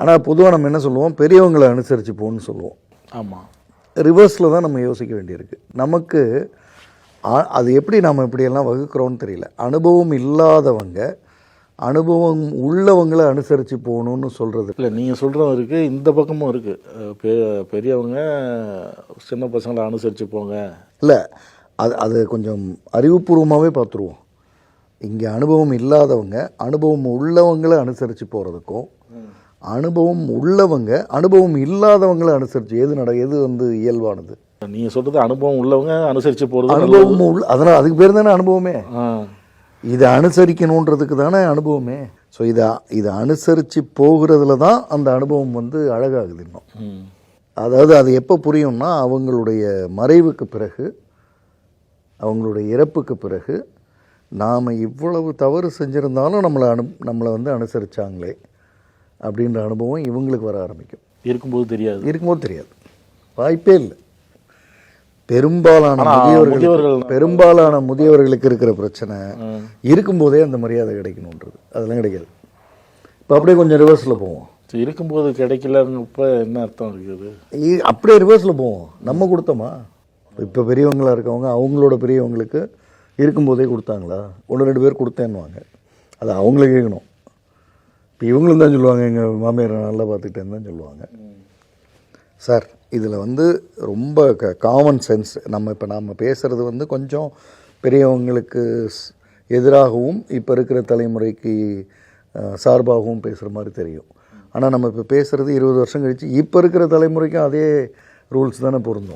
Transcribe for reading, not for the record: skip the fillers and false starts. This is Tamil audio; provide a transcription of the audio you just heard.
ஆனால் பொதுவாக நம்ம என்ன சொல்லுவோம், பெரியவங்களை அனுசரித்து போன்னு சொல்லுவோம். ஆமாம், ரிவர்ஸில் தான் நம்ம யோசிக்க வேண்டியிருக்கு. நமக்கு அது எப்படி நம்ம இப்படியெல்லாம் வகுக்கிறோன்னு தெரியல. அனுபவம் இல்லாதவங்க அனுபவம் உள்ளவங்களை அனுசரித்து போகணுன்னு சொல்கிறது இல்லை நீங்கள் சொல்கிறதும் இருக்குது, இந்த பக்கமும் இருக்குது. பெரியவங்க சின்ன பசங்களை அனுசரித்து போங்க. இல்லை, அது கொஞ்சம் அறிவுபூர்வமாகவே பார்த்துருவோம். இங்கே அனுபவம் இல்லாதவங்க அனுபவம் உள்ளவங்களை அனுசரித்து போகிறதுக்கும், அனுபவம் உள்ளவங்க அனுபவம் இல்லாதவங்களை அனுசரித்து எது வந்து இயல்பானது? நீங்கள் சொல்கிறது அனுபவம் உள்ளவங்க அனுசரித்து போகிறது அனுபவம் அதனால் அதுக்கு பேர் தானே அனுபவமே. இதை அனுசரிக்கணுன்றதுக்கு தானே அனுபவமே. ஸோ இதை அனுசரித்து போகிறதுல தான் அந்த அனுபவம் வந்து அழகாகுது இன்னும். அதாவது அது எப்போ புரியும்னா, அவங்களுடைய மறைவுக்கு பிறகு, அவங்களுடைய இறப்புக்கு பிறகு, நாம் இவ்வளவு தவறு செஞ்சுருந்தாலும் நம்மளை வந்து அனுசரித்தாங்களே அப்படின்ற அனுபவம் இவங்களுக்கு வர ஆரம்பிக்கும். இருக்கும்போது தெரியாது, வாய்ப்பே இல்லை. பெரும்பாலான முதியவர்களுக்கு இருக்கிற பிரச்சனை இருக்கும்போதே அந்த மரியாதை கிடைக்கணுன்றது. அதெல்லாம் கிடைக்காது. இப்போ அப்படியே கொஞ்சம் ரிவர்ஸில் போவோம். இருக்கும்போது கிடைக்கலப்ப என்ன அர்த்தம் இருக்குது? அப்படியே ரிவர்ஸில் போவோம். நம்ம கொடுத்தோமா? இப்போ பெரியவங்களாக இருக்கவங்க அவங்களோட பெரியவங்களுக்கு இருக்கும்போதே கொடுத்தாங்களா? 1-2 பேர் கொடுத்தேன்னுவாங்க. அது அவங்களே கேட்கணும். இப்போ இவங்களும் தான் சொல்லுவாங்க, எங்கள் மாமியார் நல்லா பார்த்துக்கிட்டேன்னு தான் சொல்லுவாங்க. சார், இதில் வந்து ரொம்ப காமன் சென்ஸ், நம்ம பேசுகிறது வந்து கொஞ்சம் பெரியவங்களுக்கு எதிராகவும் இப்போ இருக்கிற தலைமுறைக்கு சார்பாகவும் பேசுகிற மாதிரி தெரியும். ஆனால் நம்ம இப்போ பேசுகிறது 20 வருஷம் கழித்து இப்போ இருக்கிற தலைமுறைக்கும் அதே ரூல்ஸ் தானே பொருந்தும்.